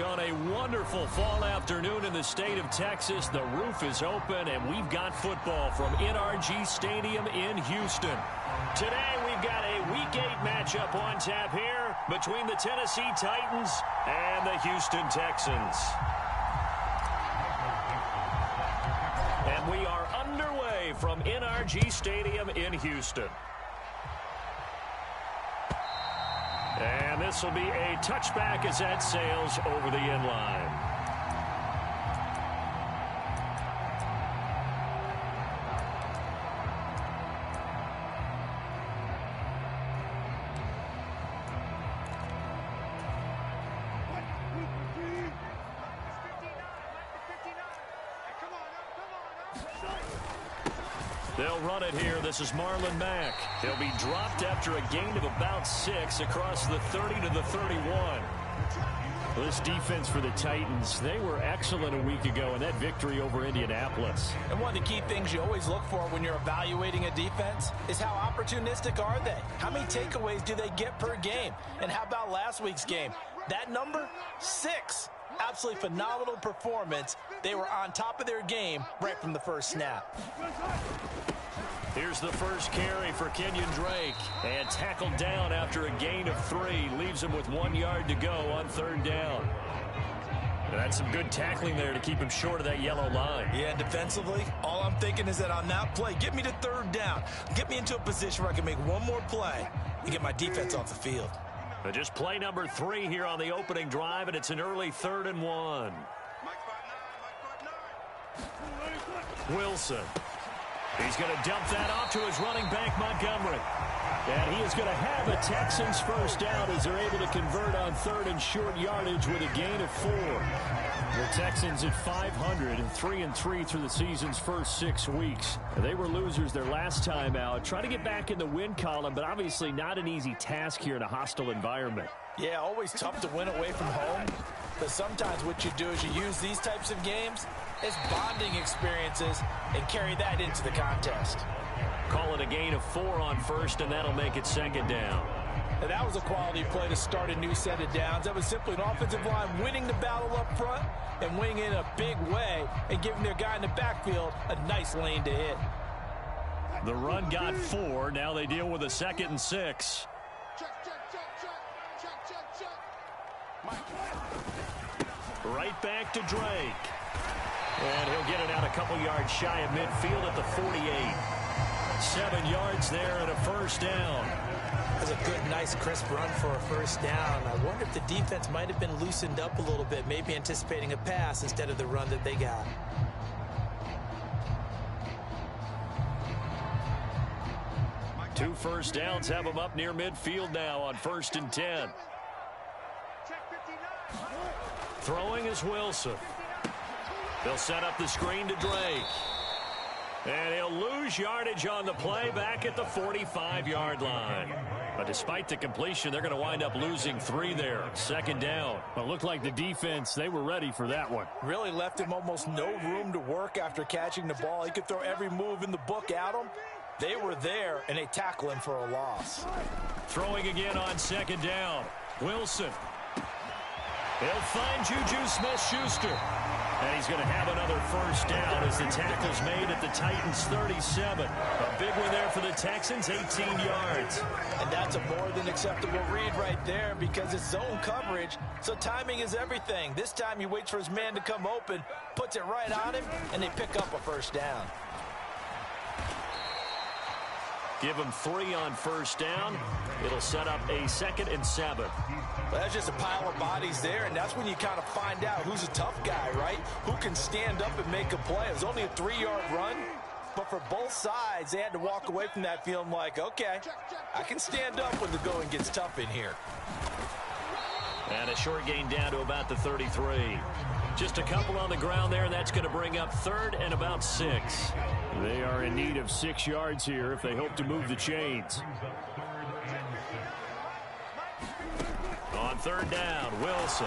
On a wonderful fall afternoon in the state of Texas, the roof is open, and we've got football from NRG Stadium in Houston. Today, we've got a Week 8 matchup on tap here between the Tennessee Titans and the Houston Texans. And we are underway from NRG Stadium in Houston. And this will be a touchback as that sails over the end line. They'll run it here. This is Marlon Mack. He'll be dropped after a gain of about 6 across the 30 to the 31. Well, this defense for the Titans, they were excellent a week ago in that victory over Indianapolis. And one of the key things you always look for when you're evaluating a defense is how opportunistic are they? How many takeaways do they get per game? And how about last week's game? That number, 6. Absolutely phenomenal performance. They were on top of their game right from the first snap. Here's the first carry for Kenyon Drake. And tackled down after a gain of 3. Leaves him with 1 yard to go on 3rd down. And that's some good tackling there to keep him short of that yellow line. Yeah, and defensively, all I'm thinking is that on that play, get me to 3rd down. Get me into a position where I can make one more play and get my defense off the field. But just play number 3 here on the opening drive, and it's an early 3rd and 1. Wilson. He's going to dump that off to his running back, Montgomery. And he is going to have a Texans first down as they're able to convert on 3rd and short yardage with a gain of 4. The Texans at 500 and 3-3 through the season's first 6 weeks. They were losers their last time out. Trying to get back in the win column, but obviously not an easy task here in a hostile environment. Yeah, always tough to win away from home. But sometimes what you do is you use these types of games as bonding experiences and carry that into the contest. Call it a gain of 4 on 1st, and that'll make it 2nd down. And that was a quality play to start a new set of downs. That was simply an offensive line winning the battle up front and winning in a big way and giving their guy in the backfield a nice lane to hit. The run got 4. Now they deal with a 2nd and 6. Right back to Drake. And he'll get it out a couple yards shy of midfield at the 48. 7 yards there and a first down. That's a good, nice, crisp run for a first down. I wonder if the defense might have been loosened up a little bit, maybe anticipating a pass instead of the run that they got. Two first downs have them up near midfield now on 1st and 10. Throwing is Wilson. They'll set up the screen to Drake. And he'll lose yardage on the play back at the 45-yard line. But despite the completion, they're going to wind up losing 3 there. 2nd down. Well, it looked like the defense, they were ready for that one. Really left him almost no room to work after catching the ball. He could throw every move in the book at him. They were there, and they tackle him for a loss. Throwing again on 2nd down. Wilson. He'll find Juju Smith-Schuster. And he's going to have another first down as the tackle's made at the Titans' 37. A big one there for the Texans, 18 yards. And that's a more than acceptable read right there because it's zone coverage, so timing is everything. This time he waits for his man to come open, puts it right on him, and they pick up a first down. Give him 3 on first down. It'll set up a 2nd and 7. Well, that's just a pile of bodies there, and that's when you kind of find out who's a tough guy, right? Who can stand up and make a play. It was only a 3-yard run, but for both sides, they had to walk away from that feeling like, okay, I can stand up when the going gets tough in here. And a short gain down to about the 33. Just a couple on the ground there, and that's going to bring up 3rd and about 6. They are in need of 6 yards here if they hope to move the chains. On 3rd down, Wilson.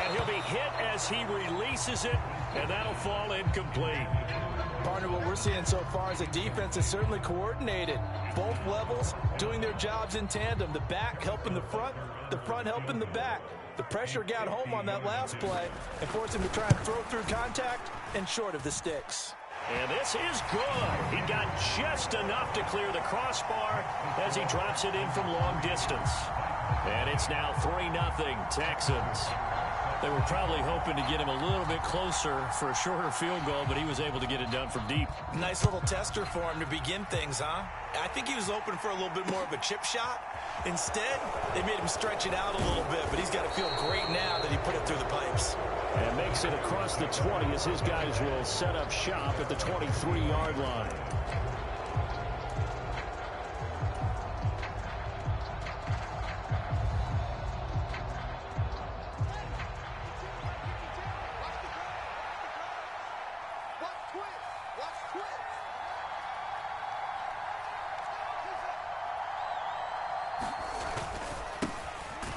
And he'll be hit as he releases it, and that'll fall incomplete. Partner, what we're seeing so far is a defense is certainly coordinated. Both levels doing their jobs in tandem. The back helping the front helping the back. The pressure got home on that last play and forced him to try and throw through contact and short of the sticks. And this is good. He got just enough to clear the crossbar as he drops it in from long distance. And it's now 3-0 Texans. They were probably hoping to get him a little bit closer for a shorter field goal, but he was able to get it done from deep. Nice little tester for him to begin things, huh? I think he was open for a little bit more of a chip shot. Instead, they made him stretch it out a little bit, but he's got to feel great now that he put it through the pipes. And makes it across the 20 as his guys will set up shop at the 23-yard line.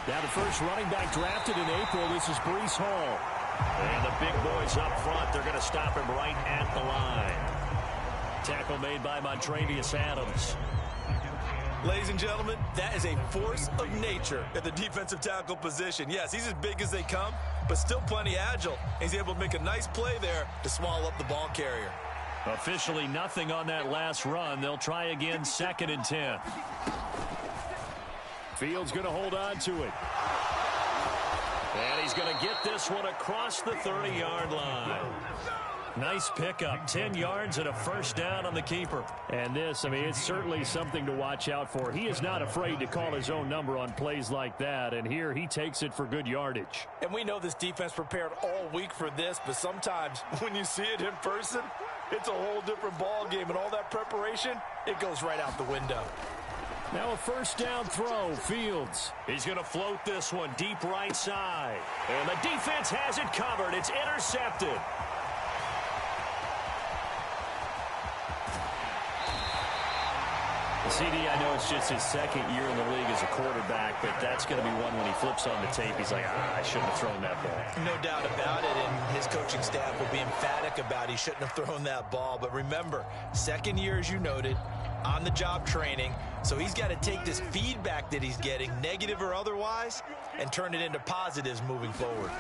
Now the first running back drafted in April, this is Breece Hall. And the big boys up front, they're going to stop him right at the line. Tackle made by Montravius Adams. Ladies and gentlemen, that is a force of nature at the defensive tackle position. Yes, he's as big as they come, but still plenty agile. He's able to make a nice play there to swallow up the ball carrier. Officially nothing on that last run. They'll try again, 2nd and 10. Fields going to hold on to it. And he's going to get this one across the 30-yard line. Nice pickup, 10 yards and a first down on the keeper. And this, I mean, it's certainly something to watch out for. He is not afraid to call his own number on plays like that, and here he takes it for good yardage. And we know this defense prepared all week for this, but sometimes when you see it in person, it's a whole different ball game, and all that preparation, it goes right out the window. Now a first down throw, Fields. He's going to float this one deep right side. And the defense has it covered. It's intercepted. CD, I know it's just his second year in the league as a quarterback, but that's going to be one when he flips on the tape. He's like, I shouldn't have thrown that ball. No doubt about it, and his coaching staff will be emphatic about he shouldn't have thrown that ball. But remember, second year, as you noted, on-the-job training, so he's got to take this feedback that he's getting, negative or otherwise, and turn it into positives moving forward.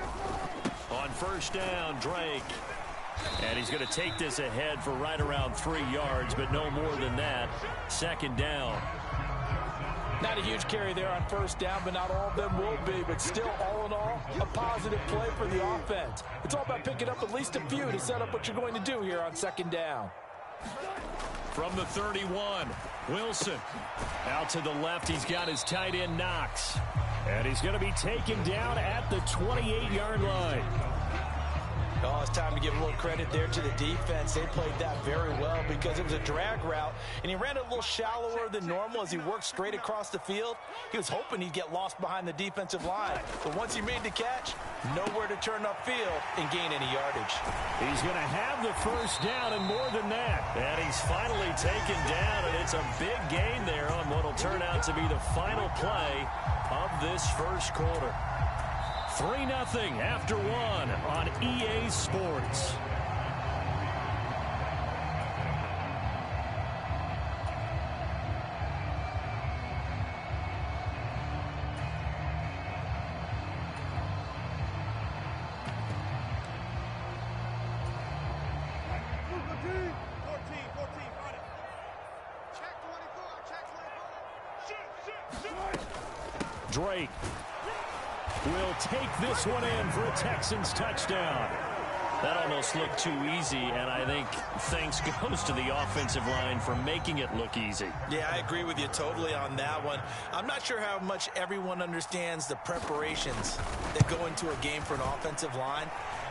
On first down, Drake. And he's going to take this ahead for right around 3 yards, but no more than that. 2nd down. Not a huge carry there on first down, but not all of them will be. But still, all in all, a positive play for the offense. It's all about picking up at least a few to set up what you're going to do here on 2nd down. From the 31, Wilson. Out to the left, he's got his tight end, Knox. And he's going to be taken down at the 28-yard line. Oh, it's time to give a little credit there to the defense. They played that very well because it was a drag route, and he ran it a little shallower than normal as he worked straight across the field. He was hoping he'd get lost behind the defensive line, but once he made the catch, nowhere to turn upfield and gain any yardage. He's going to have the first down and more than that. And he's finally taken down, and it's a big gain there on what will turn out to be the final play of this first quarter. 3-0 after 1 on EA Sports. Drake will take this one in for a Texans touchdown. That almost looked too easy, and I think thanks goes to the offensive line for making it look easy. Yeah, I agree with you totally on that one. I'm not sure how much everyone understands the preparations that go into a game for an offensive line,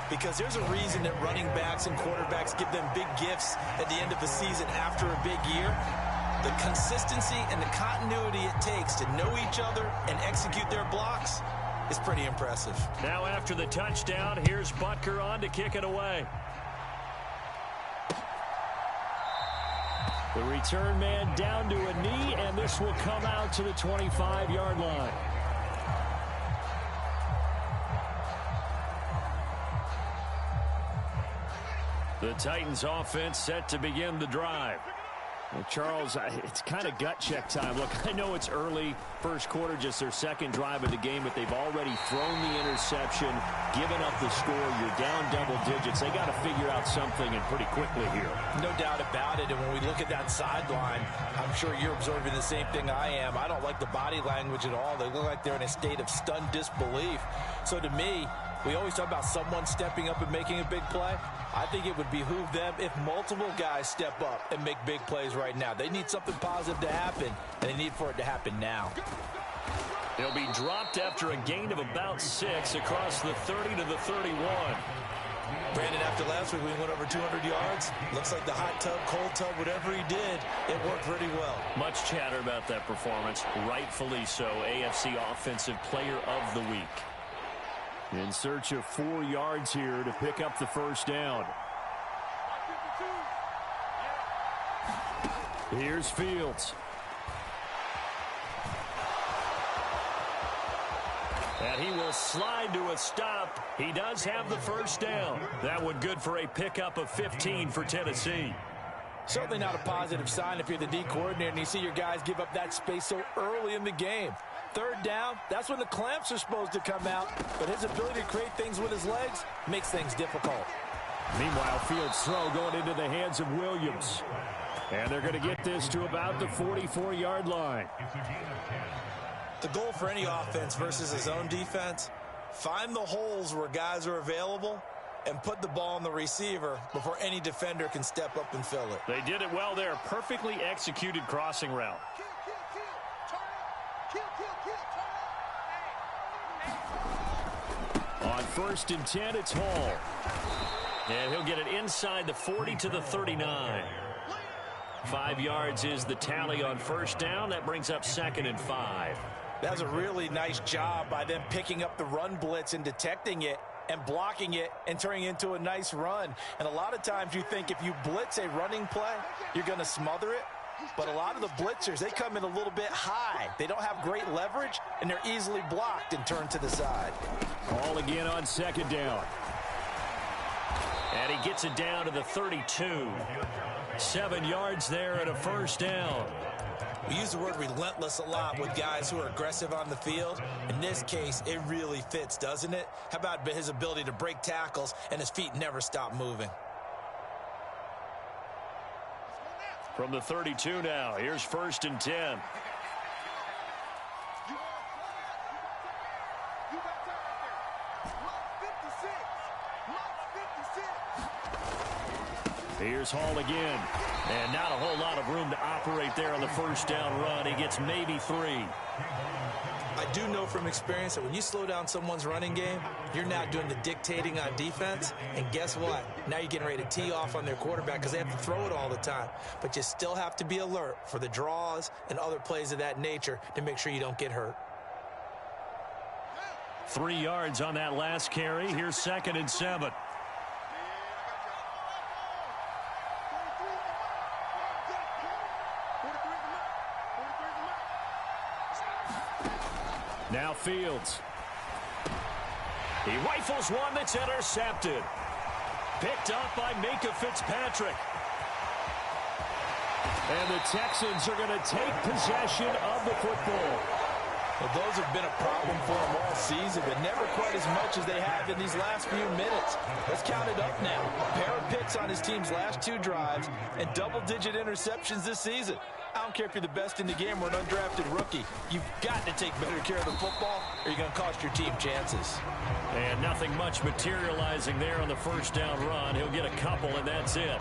because there's a reason that running backs and quarterbacks give them big gifts at the end of the season after a big year. The consistency and the continuity it takes to know each other and execute their blocks is pretty impressive. Now after the touchdown, here's Butker on to kick it away. The return man down to a knee, and this will come out to the 25-yard line. The Titans offense set to begin the drive. Well, Charles, it's kind of gut check time. Look, I know it's early, first quarter, just their second drive of the game, but they've already thrown the interception, given up the score. You're down double digits. They got to figure out something, and pretty quickly here. No doubt about it. And when we look at that sideline, I'm sure you're observing the same thing I am. I don't like the body language at all. They look like they're in a state of stunned disbelief. So to me, we always talk about someone stepping up and making a big play. I think it would behoove them if multiple guys step up and make big plays right now. They need something positive to happen, and they need for it to happen now. They'll be dropped after a gain of about 6 across the 30 to the 31. Brandon, after last week, we went over 200 yards. Looks like the hot tub, cold tub, whatever he did, it worked pretty well. Much chatter about that performance. Rightfully so. AFC Offensive Player of the Week. In search of 4 yards here to pick up the first down. Here's Fields. And he will slide to a stop. He does have the first down. That one good for a pickup of 15 for Tennessee. Certainly not a positive sign if you're the D coordinator and you see your guys give up that space so early in the game. Third down, that's when the clamps are supposed to come out, but his ability to create things with his legs makes things difficult. Meanwhile, Fields' throw going into the hands of Williams. And they're going to get this to about the 44-yard line. The goal for any offense versus his own defense, find the holes where guys are available and put the ball on the receiver before any defender can step up and fill it. They did it well there. Perfectly executed crossing route. On 1st and 10, it's Hall. And he'll get it inside the 40 to the 39. 5 yards is the tally on first down. That brings up 2nd and 5. That was a really nice job by them picking up the run blitz and detecting it and blocking it and turning it into a nice run. And a lot of times you think if you blitz a running play, you're going to smother it. But a lot of the blitzers, they come in a little bit high. They don't have great leverage, and they're easily blocked and turned to the side. Call again on 2nd down. And he gets it down to the 32. 7 yards there and a first down. We use the word relentless a lot with guys who are aggressive on the field. In this case, it really fits, doesn't it? How about his ability to break tackles and his feet never stop moving? From the 32 now, here's 1st and 10. Here's Hall again. And not a whole lot of room to operate there on the first down run. He gets maybe 3. I do know from experience that when you slow down someone's running game, you're now doing the dictating on defense. And guess what? Now you're getting ready to tee off on their quarterback because they have to throw it all the time. But you still have to be alert for the draws and other plays of that nature to make sure you don't get hurt. 3 yards on that last carry. Here's 2nd and 7. Now Fields. He rifles one that's intercepted. Picked up by Minka Fitzpatrick. And the Texans are going to take possession of the football. Well, those have been a problem for them all season, but never quite as much as they have in these last few minutes. Let's count it up now. A pair of picks on his team's last 2 drives and double-digit interceptions this season. I don't care if you're the best in the game or an undrafted rookie. You've got to take better care of the football or you're going to cost your team chances. And nothing much materializing there on the first down run. He'll get a couple, and that's it.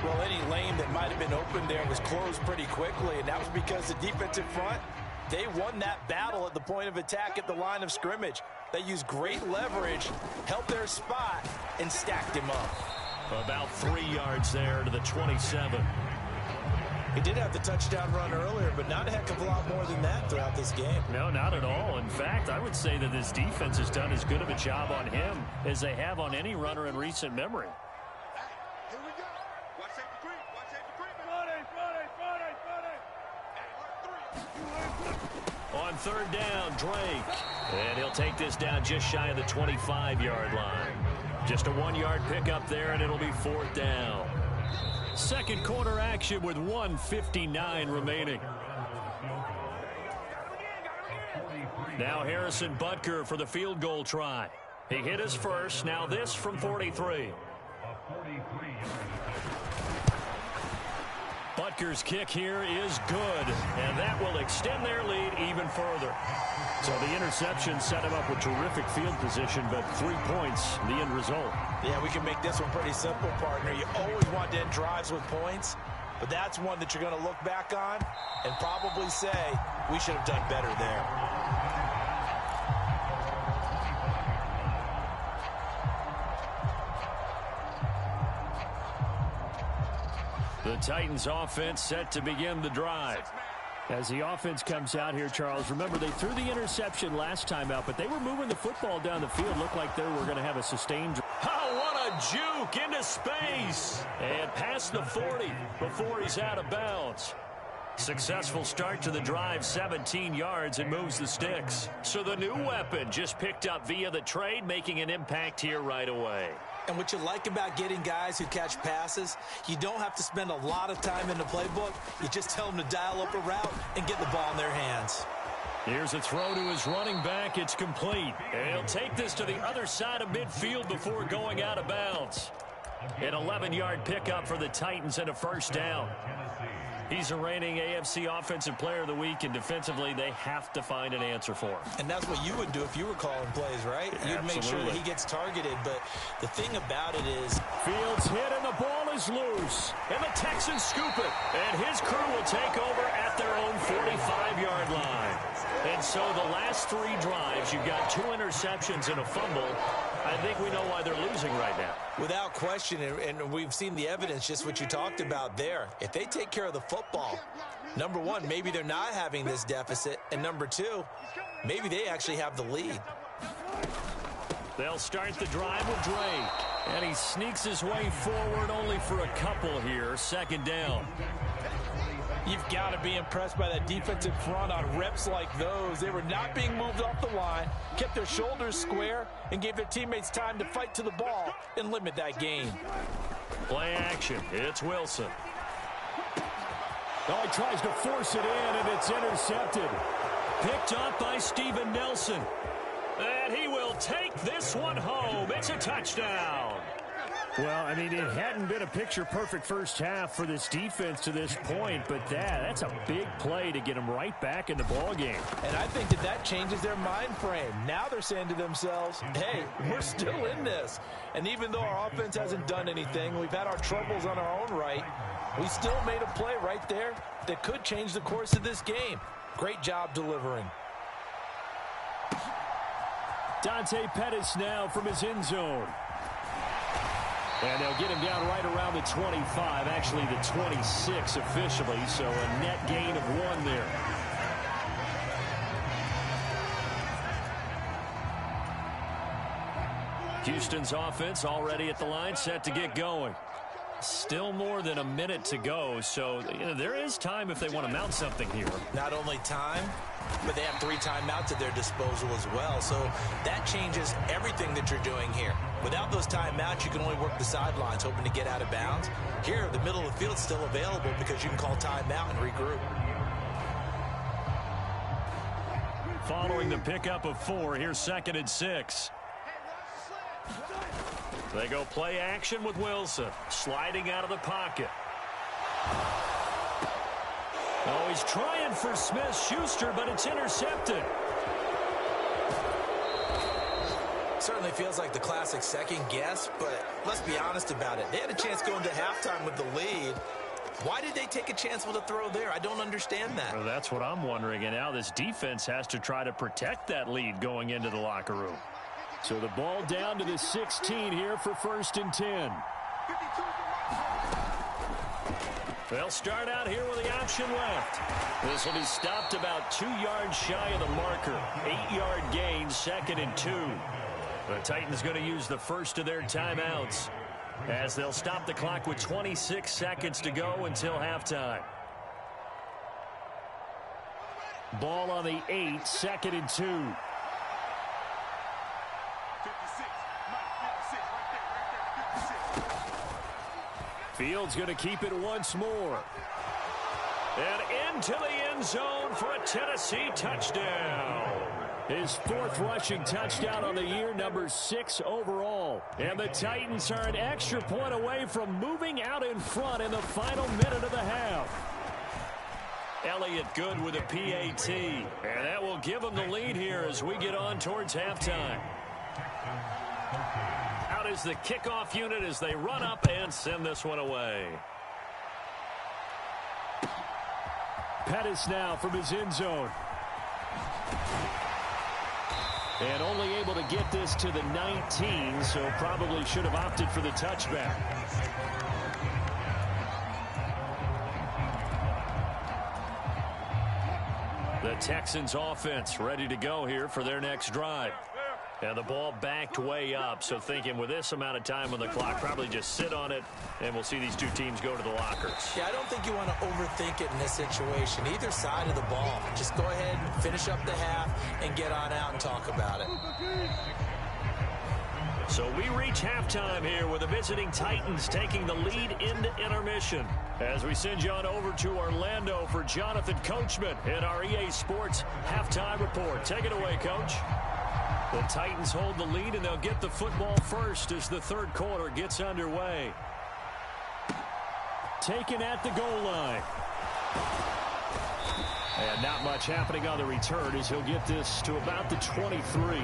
Well, any lane that might have been open there was closed pretty quickly, and that was because the defensive front, they won that battle at the point of attack at the line of scrimmage. They used great leverage, held their spot, and stacked him up. About 3 yards there to the 27. He did have the touchdown run earlier, but not a heck of a lot more than that throughout this game. No, not at all. In fact, I would say that this defense has done as good of a job on him as they have on any runner in recent memory. Here we go. Watch safety creep. Watch safety creep. Friday. On 3rd down, Drake. And he'll take this down just shy of the 25-yard line. Just a 1-yard pickup there, and it'll be 4th down. Second quarter action with 1:59 remaining. Now Harrison Butker for the field goal try. He hit his first. Now this from 43. Butker's kick here is good, and that will extend their lead even further. So the interception set him up with terrific field position, but 3 points, the end result. Yeah, we can make this one pretty simple, partner. You always want to end drives with points, but that's one that you're going to look back on and probably say, we should have done better there. The Titans offense set to begin the drive. As the offense comes out here, Charles, remember they threw the interception last time out, but they were moving the football down the field. Looked like they were going to have a sustained drive. Oh, what a juke into space. And past the 40 before he's out of bounds. Successful start to the drive, 17 yards, and moves the sticks. So the new weapon just picked up via the trade, making an impact here right away. And what you like about getting guys who catch passes, you don't have to spend a lot of time in the playbook. You just tell them to dial up a route and get the ball in their hands. Here's a throw to his running back. It's complete. And he'll take this to the other side of midfield before going out of bounds. An 11-yard pickup for the Titans and a first down. He's a reigning AFC Offensive Player of the Week, and defensively, they have to find an answer for him. And that's what you would do if you were calling plays, right? You'd make sure that he gets targeted. But the thing about it is, Fields hit, and the ball is loose. And the Texans scoop it. And his crew will take over at their own 45-yard line. And so the last 3 drives, you've got 2 interceptions and a fumble. I think we know why they're losing right now. Without question, and we've seen the evidence, just what you talked about there. If they take care of the football, number one, maybe they're not having this deficit. And number 2, maybe they actually have the lead. They'll start the drive with Drake. And he sneaks his way forward only for a couple here. Second down. You've got to be impressed by that defensive front on reps like those. They were not being moved off the line, kept their shoulders square, and gave their teammates time to fight to the ball and limit that gain. Play action. It's Wilson. Oh, he tries to force it in, and it's intercepted. Picked up by Steven Nelson. And he will take this one home. It's a touchdown. Well, I mean, it hadn't been a picture-perfect first half for this defense to this point, but that's a big play to get them right back in the ballgame. And I think that changes their mind frame. Now they're saying to themselves, hey, we're still in this. And even though our offense hasn't done anything, we've had our troubles on our own right, we still made a play right there that could change the course of this game. Great job delivering. Dante Pettis now from his end zone. And they'll get him down right around the 25, actually the 26 officially, so a net gain of 1 there. Houston's offense already at the line, set to get going. Still more than a minute to go, so there is time if they want to mount something here. Not only time, but they have 3 timeouts at their disposal as well, so that changes everything that you're doing here. Without those timeouts, you can only work the sidelines, hoping to get out of bounds. Here, the middle of the field is still available because you can call timeout and regroup. Following the pickup of 4, here's 2nd and 6. They go play action with Wilson, sliding out of the pocket. Oh, he's trying for Smith-Schuster, but it's intercepted. Certainly feels like the classic second guess, but let's be honest about it. They had a chance going to halftime with the lead. Why did they take a chance with a throw there? I don't understand that. Well, that's what I'm wondering, and now this defense has to try to protect that lead going into the locker room. So the ball down to the 16 here for 1st and 10. They'll start out here with the option left. This will be stopped about 2 yards shy of the marker. 8-yard gain, 2nd and 2. The Titans going to use the first of their timeouts as they'll stop the clock with 26 seconds to go until halftime. Ball on the 8, 2nd and 2. Field's going to keep it once more. And into the end zone for a Tennessee touchdown. His 4th rushing touchdown on the year, number 6 overall. And the Titans are an extra point away from moving out in front in the final minute of the half. Elliott good with a PAT. And that will give them the lead here as we get on towards halftime. Out is the kickoff unit as they run up and send this one away. Pettis now from his end zone. And only able to get this to the 19, so probably should have opted for the touchback. The Texans offense ready to go here for their next drive. And the ball backed way up, so thinking with this amount of time on the clock, probably just sit on it, and we'll see these two teams go to the lockers. Yeah, I don't think you want to overthink it in this situation. Either side of the ball. Just go ahead and finish up the half and get on out and talk about it. So we reach halftime here with the visiting Titans taking the lead into intermission. As we send you on over to Orlando for Jonathan Coachman in our EA Sports Halftime Report. Take it away, Coach. The Titans hold the lead, and they'll get the football first as the 3rd quarter gets underway. Taken at the goal line. And not much happening on the return as he'll get this to about the 23.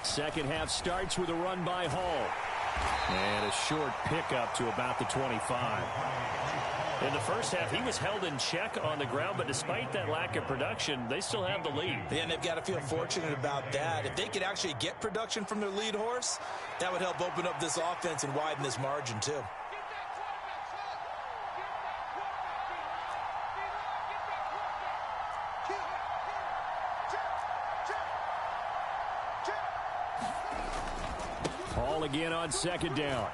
Second half starts with a run by Hall. And a short pickup to about the 25. In the first half, he was held in check on the ground, but despite that lack of production, they still have the lead. Yeah, and they've got to feel fortunate about that. If they could actually get production from their lead horse, that would help open up this offense and widen this margin, too. Hall again on 2nd down.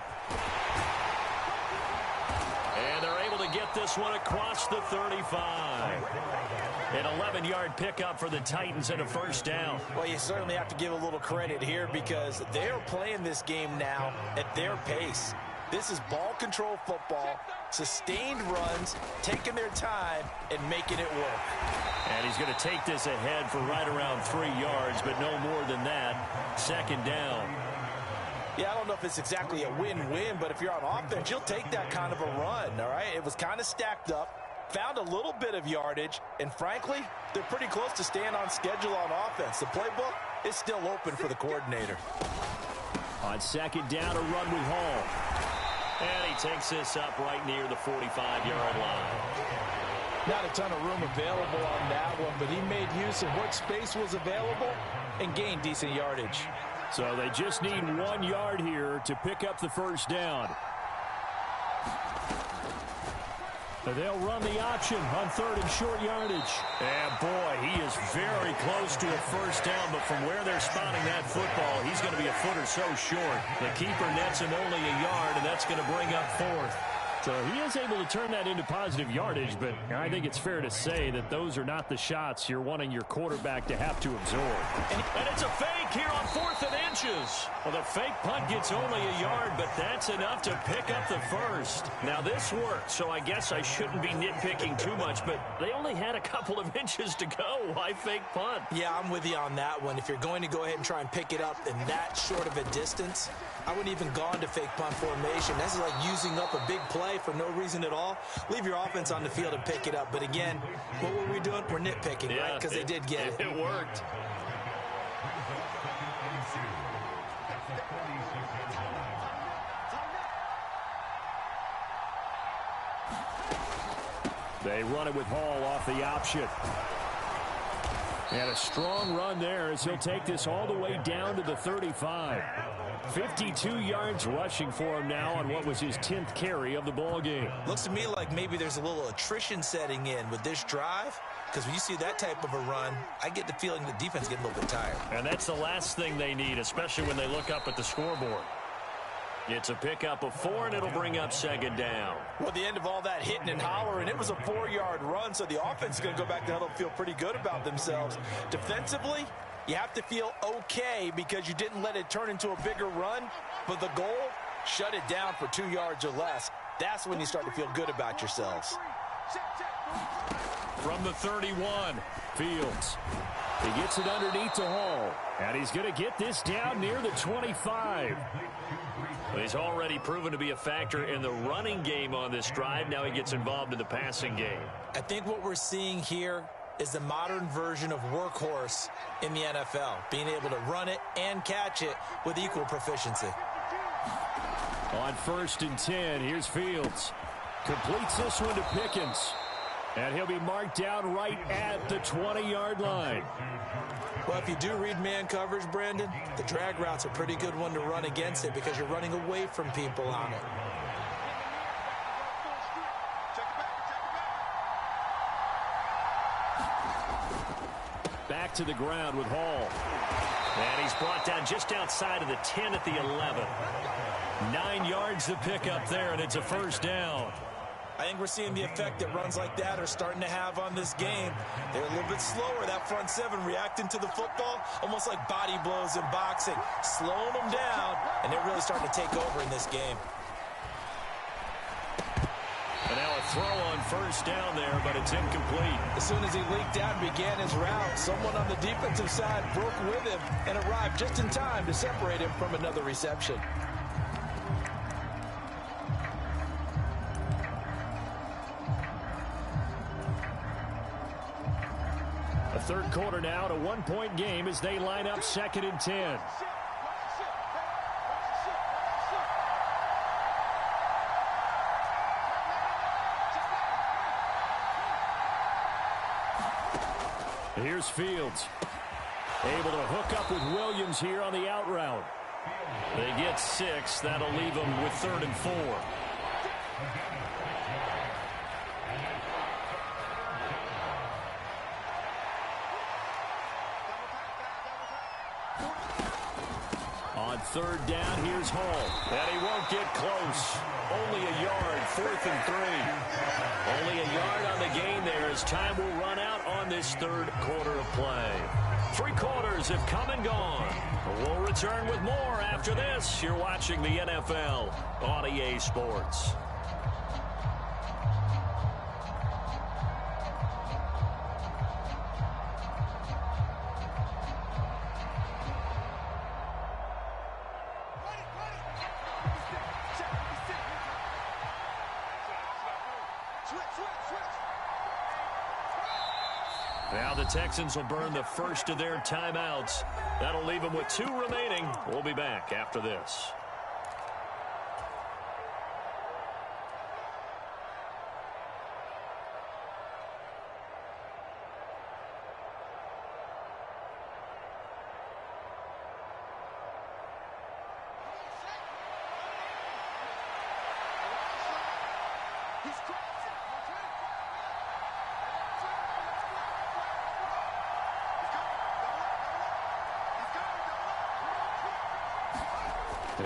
And they're able to get this one across the 35. An 11-yard pickup for the Titans and a 1st down. Well, you certainly have to give a little credit here because they're playing this game now at their pace. This is ball control football, sustained runs, taking their time, and making it work. And he's going to take this ahead for right around 3 yards, but no more than that. 2nd down. Yeah, I don't know if it's exactly a win-win, but if you're on offense, you'll take that kind of a run, all right? It was kind of stacked up, found a little bit of yardage, and frankly, they're pretty close to staying on schedule on offense. The playbook is still open for the coordinator. On 2nd down, a run with Hall. And he takes this up right near the 45-yard line. Not a ton of room available on that one, but he made use of what space was available and gained decent yardage. So they just need 1 yard here to pick up the 1st down. They'll run the option on 3rd and short yardage. And boy, he is very close to a 1st down, but from where they're spotting that football, he's going to be a foot or so short. The keeper nets him only a yard, and that's going to bring up 4th. So he is able to turn that into positive yardage, but I think it's fair to say that those are not the shots you're wanting your quarterback to have to absorb. And it's a fake here on 4th and inches. Well, the fake punt gets only a yard, but that's enough to pick up the 1st. Now, this worked, so I guess I shouldn't be nitpicking too much, but they only had a couple of inches to go. Why fake punt? Yeah, I'm with you on that one. If you're going to go ahead and try and pick it up in that short of a distance, I wouldn't even gone to fake punt formation. This is like using up a big play for no reason at all. Leave your offense on the field and pick it up. But again, what were we doing? We're nitpicking, yeah, right? Because they did get it. It worked. They run it with Hall off the option. And a strong run there as he'll take this all the way down to the 35. 52 yards rushing for him now on what was his 10th carry of the ball game. Looks to me like maybe there's a little attrition setting in with this drive, because when you see that type of a run, I get the feeling the defense is getting a little bit tired. And that's the last thing they need, especially when they look up at the scoreboard. It's a pickup of 4, and it'll bring up second down. Well, at the end of all that hitting and hollering, it was a 4-yard run, so the offense is going to go back to huddle and feel pretty good about themselves. Defensively, you have to feel okay because you didn't let it turn into a bigger run, but the goal, shut it down for 2 yards or less. That's when you start to feel good about yourselves. From the 31, Fields. He gets it underneath to Hall, and he's going to get this down near the 25. Well, he's already proven to be a factor in the running game on this drive. Now he gets involved in the passing game. I think what we're seeing here is the modern version of workhorse in the NFL, being able to run it and catch it with equal proficiency. On 1st and 10, here's Fields. Completes this one to Pickens. And he'll be marked down right at the 20-yard line. Well, if you do read man coverage, Brandon, the drag route's a pretty good one to run against it because you're running away from people on it. Back to the ground with Hall. And he's brought down just outside of the 10 at the 11. 9 yards to pick up there, and it's a first down. I think we're seeing the effect that runs like that are starting to have on this game. They're a little bit slower, that front seven, reacting to the football, almost like body blows in boxing, slowing them down, and they're really starting to take over in this game. And now a throw on first down there, but it's incomplete. As soon as he leaked out and began his route, someone on the defensive side broke with him and arrived just in time to separate him from another reception. A third quarter now, to 1-point game as they line up 2nd and 10. Here's Fields. Able to hook up with Williams here on the out route. They get 6. That'll leave them with 3rd and 4. On 3rd down, here's Hall. And he won't get close. Only a yard, 4th and 3. Only a yard on the gain there as time will run out on this third quarter of play. 3 quarters have come and gone. We'll return with more after this. You're watching the NFL on EA Sports. Now the Texans will burn the first of their timeouts. That'll leave them with 2 remaining. We'll be back after this.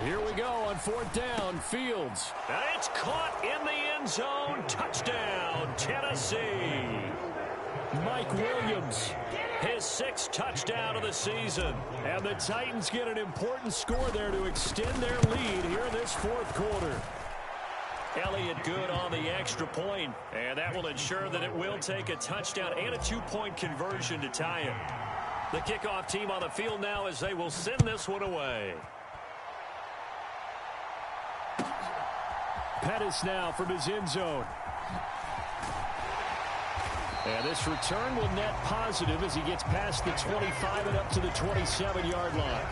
Here we go on 4th down, Fields. And it's caught in the end zone. Touchdown, Tennessee. Mike Williams, his 6th touchdown of the season. And the Titans get an important score there to extend their lead here in this 4th quarter. Elliott good on the extra point, and that will ensure that it will take a touchdown and a 2-point conversion to tie it. The kickoff team on the field now as they will send this one away. Pettis now from his end zone. And this return will net positive as he gets past the 25 and up to the 27-yard line.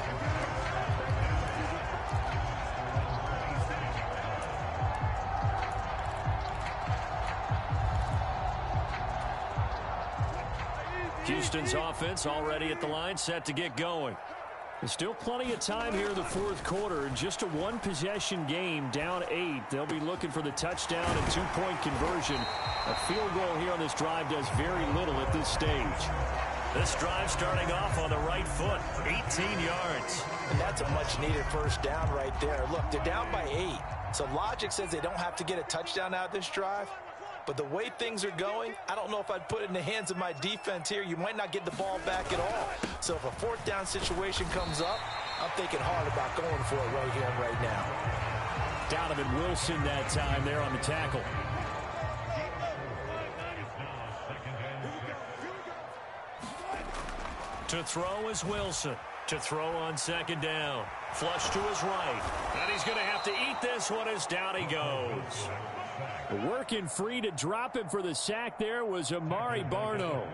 Houston's offense already at the line, set to get going. There's still plenty of time here in the fourth quarter. Just a one-possession game, down 8. They'll be looking for the touchdown and two-point conversion. A field goal here on this drive does very little at this stage. This drive starting off on the right foot, 18 yards. And that's a much-needed first down right there. Look, they're down by 8. So logic says they don't have to get a touchdown out of this drive. But the way things are going, I don't know if I'd put it in the hands of my defense here. You might not get the ball back at all. So if a fourth down situation comes up, I'm thinking hard about going for it right here and right now. Donovan Wilson that time there on the tackle. To throw is Wilson. To throw on second down. Flush to his right. And he's going to have to eat this one as down he goes. Working free to drop him for the sack there was Amari Barno.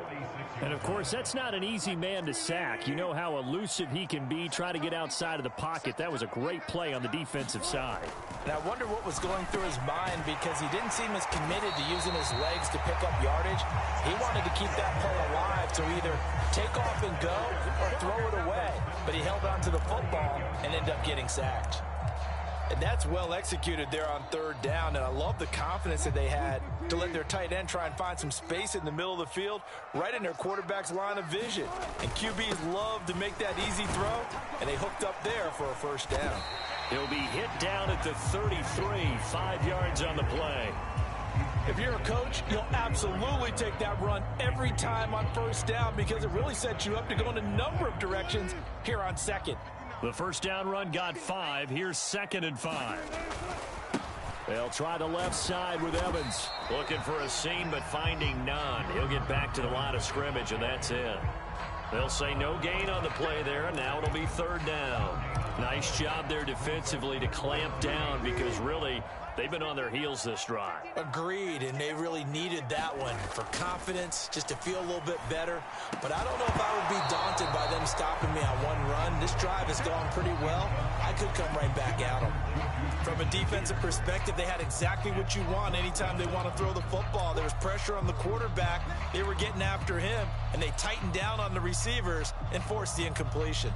And, of course, that's not an easy man to sack. You know how elusive he can be, try to get outside of the pocket. That was a great play on the defensive side. And I wonder what was going through his mind because he didn't seem as committed to using his legs to pick up yardage. He wanted to keep that play alive to either take off and go or throw it away. But he held on to the football and ended up getting sacked. And that's well executed there on third down. And I love the confidence that they had to let their tight end try and find some space in the middle of the field, right in their quarterback's line of vision. And QBs love to make that easy throw, and they hooked up there for a first down. He'll be hit down at the 33, 5 yards on the play. If you're a coach, you'll absolutely take that run every time on first down because it really sets you up to go in a number of directions here on second. The first down run got 5. Here's 2nd and 5. They'll try the left side with Evans. Looking for a seam, but finding none. He'll get back to the line of scrimmage, and that's it. They'll say no gain on the play there, and now it'll be third down. Nice job there defensively to clamp down because really they've been on their heels this drive. Agreed, and they really needed that one for confidence, just to feel a little bit better. But I don't know if I would be daunted by them stopping me on one run. This drive has gone pretty well. I could come right back at them. From a defensive perspective, they had exactly what you want anytime they want to throw the football. There was pressure on the quarterback. They were getting after him, and they tightened down on the receivers and forced the incompletion.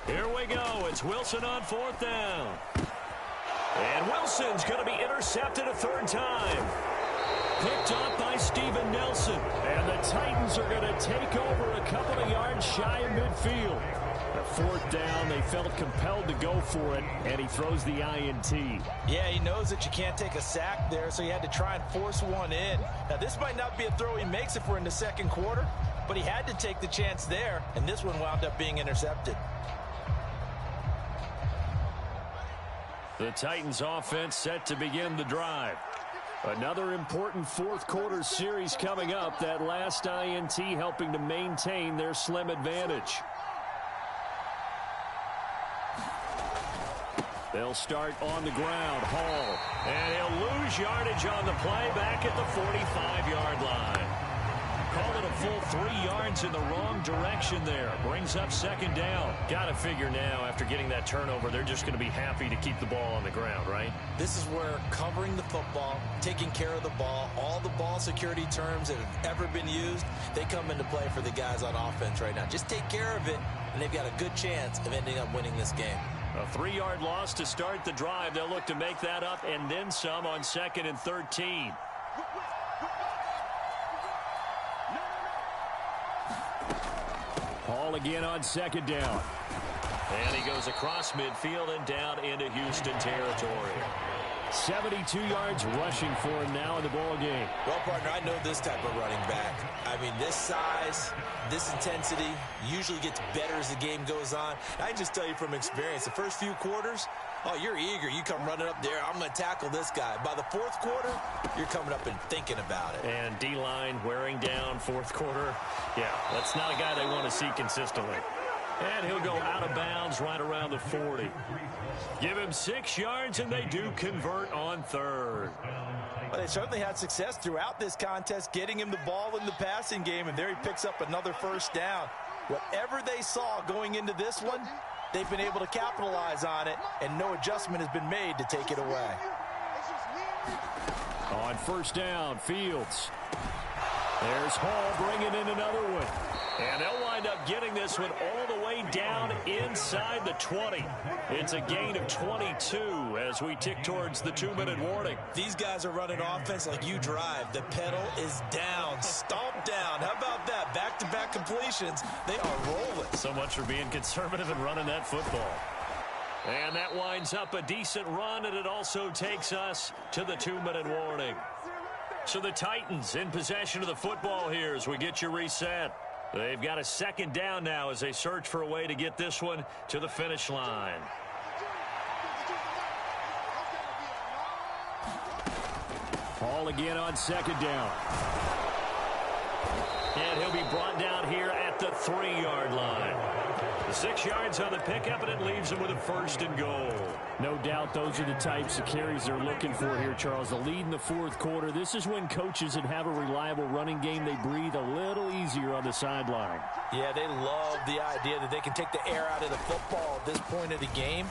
Here we go. It's Wilson on fourth down. And Wilson's going to be intercepted a third time. Picked up by Steven Nelson. And the Titans are going to take over a couple of yards shy of midfield. A fourth down, they felt compelled to go for it, and he throws the INT. Yeah, he knows that you can't take a sack there, so he had to try and force one in. Now, this might not be a throw he makes if we're in the second quarter, but he had to take the chance there, and this one wound up being intercepted. The Titans offense set to begin the drive. Another important fourth quarter series coming up. That last INT helping to maintain their slim advantage. They'll start on the ground. Hall. And he'll lose yardage on the play back at the 45-yard line. Call it a full 3 yards in the wrong direction there. Brings up second down. Got to figure now, after getting that turnover, they're just going to be happy to keep the ball on the ground, right? This is where covering the football, taking care of the ball, all the ball security terms that have ever been used, they come into play for the guys on offense right now. Just take care of it, and they've got a good chance of ending up winning this game. A 3-yard loss to start the drive. They'll look to make that up and then some on 2nd and 13. Hall again on second down. And he goes across midfield and down into Houston territory. 72 yards rushing for him now in the ball game. Well, partner, I know this type of running back. I mean, this size, this intensity usually gets better as the game goes on. I can just tell you from experience, the first few quarters, oh, you're eager. You come running up there. I'm going to tackle this guy. By the fourth quarter, you're coming up and thinking about it. And D-line wearing down fourth quarter. Yeah, that's not a guy they want to see consistently. And he'll go out of bounds right around the 40. Give him 6 yards, and they do convert on third. Well, they certainly had success throughout this contest, getting him the ball in the passing game, and there he picks up another first down. Whatever they saw going into this one, they've been able to capitalize on it, and no adjustment has been made to take it away. On first down, Fields. There's Hall bringing in another one. And they'll wind up getting this one all the way down inside the 20. It's a gain of 22 as we tick towards the 2-minute warning. These guys are running offense like you drive. The pedal is down, stomp down. How about that? Back-to-back completions. They are rolling. So much for being conservative and running that football. And that winds up a decent run, and it also takes us to the 2-minute warning. So the Titans in possession of the football here as we get you reset. They've got a second down now as they search for a way to get this one to the finish line. Hall again on second down. And he'll be brought down here at the 3-yard line. The 6 yards on the pickup, and it leaves him with a first and goal. No doubt those are the types of carries they're looking for here, Charles. The lead in the fourth quarter. This is when coaches that have a reliable running game, they breathe a little easier on the sideline. Yeah, they love the idea that they can take the air out of the football at this point of the game.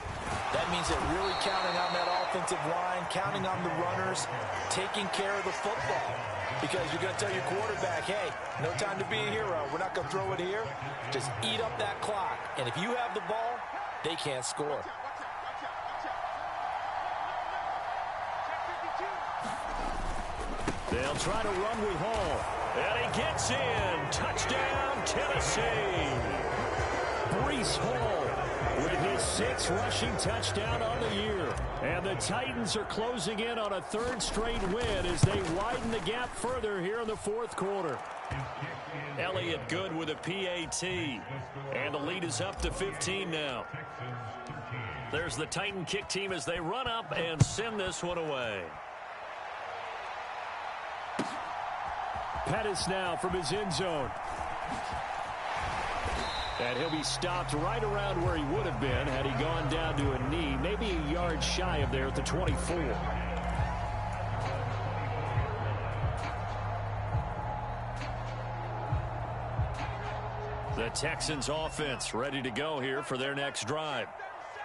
That means they're really counting on that offensive line, counting on the runners, taking care of the football. Because you're going to tell your quarterback, hey, no time to be a hero. We're not going to throw it here. Just eat up that clock. And if you have the ball, they can't score. They'll try to run with Hall. And he gets in. Touchdown, Tennessee. Breece Hall with his 6th rushing touchdown on the year. And the Titans are closing in on a 3rd straight win as they widen the gap further here in the fourth quarter. Elliott good with a PAT. And the lead is up to 15 now. There's the Titan kick team as they run up and send this one away. Pettis now from his end zone. And he'll be stopped right around where he would have been had he gone down to a knee, maybe a yard shy of there at the 24. The Texans offense ready to go here for their next drive.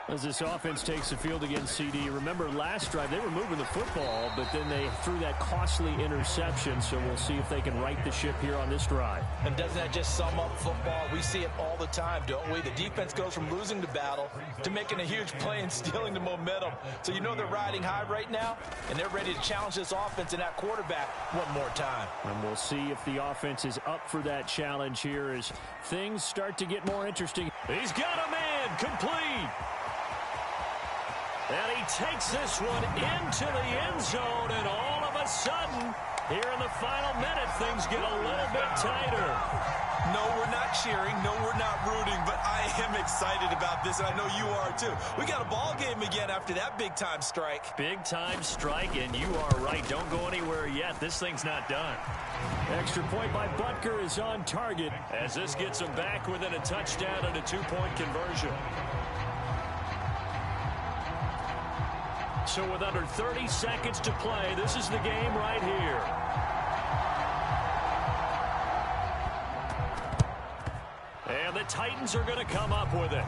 As this offense takes the field against CD, remember last drive they were moving the football, but then they threw that costly interception, so we'll see if they can right the ship here on this drive. And doesn't that just sum up football? We see it all the time, don't we? The defense goes from losing the battle to making a huge play and stealing the momentum. So you know they're riding high right now, and they're ready to challenge this offense and that quarterback one more time. And we'll see if the offense is up for that challenge here as things start to get more interesting. He's got a man complete. And he takes this one into the end zone, and all of a sudden, here in the final minute, things get a little bit tighter. No, we're not cheering. No, we're not rooting, but I am excited about this, and I know you are too. We got a ball game again after that big-time strike. Big-time strike, and you are right. Don't go anywhere yet. This thing's not done. Extra point by Butker is on target as this gets him back within a touchdown and a 2-point conversion. So with under 30 seconds to play, this is the game right here. And the Titans are going to come up with it.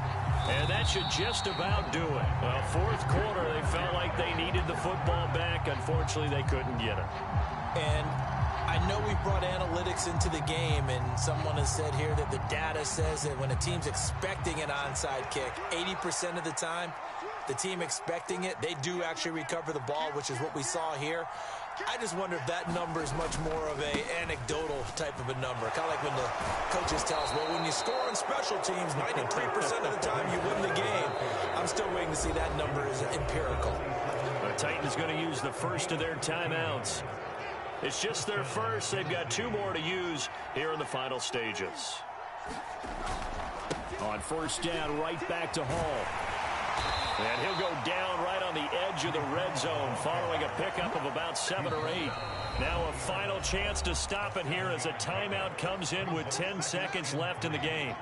And that should just about do it. Well, fourth quarter, they felt like they needed the football back. Unfortunately, they couldn't get it. And I know we brought analytics into the game, and someone has said here that the data says that when a team's expecting an onside kick, 80% of the time, the team expecting it, they do actually recover the ball, which is what we saw here. I just wonder if that number is much more of a anecdotal type of a number. Kind of like when the coaches tell us, well, when you score on special teams, 93% of the time you win the game. I'm still waiting to see that number is empirical. The Titans going to use the first of their timeouts. It's just their first. They've got 2 more to use here in the final stages. On first down, right back to Hall. And he'll go down right on the edge of the red zone following a pickup of about 7 or 8. Now a final chance to stop it here as a timeout comes in with 10 seconds left in the game.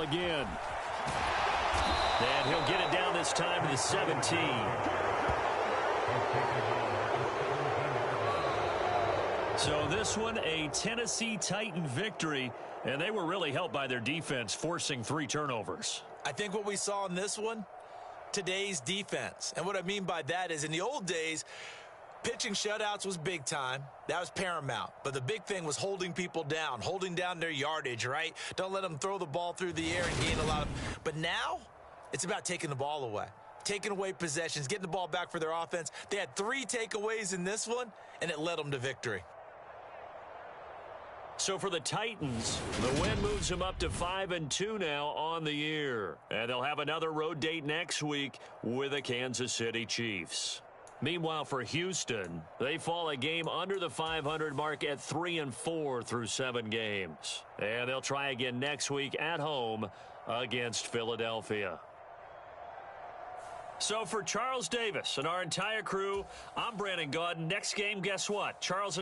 ball again. And he'll get it down this time to the 17. So this one, a Tennessee Titan victory, and they were really helped by their defense, forcing 3 turnovers. I think what we saw in this one, today's defense. And what I mean by that is in the old days, pitching shutouts was big time. That was paramount. But the big thing was holding people down, holding down their yardage, right? Don't let them throw the ball through the air and gain a lot of. But now, it's about taking the ball away, taking away possessions, getting the ball back for their offense. They had 3 takeaways in this one, and it led them to victory. So for the Titans, the win moves them up to 5-2 now on the year. And they'll have another road date next week with the Kansas City Chiefs. Meanwhile, for Houston, they fall a game under the 500 mark at 3-4 through 7 games. And they'll try again next week at home against Philadelphia. So for Charles Davis and our entire crew, I'm Brandon Gaudin. Next game, guess what? Charles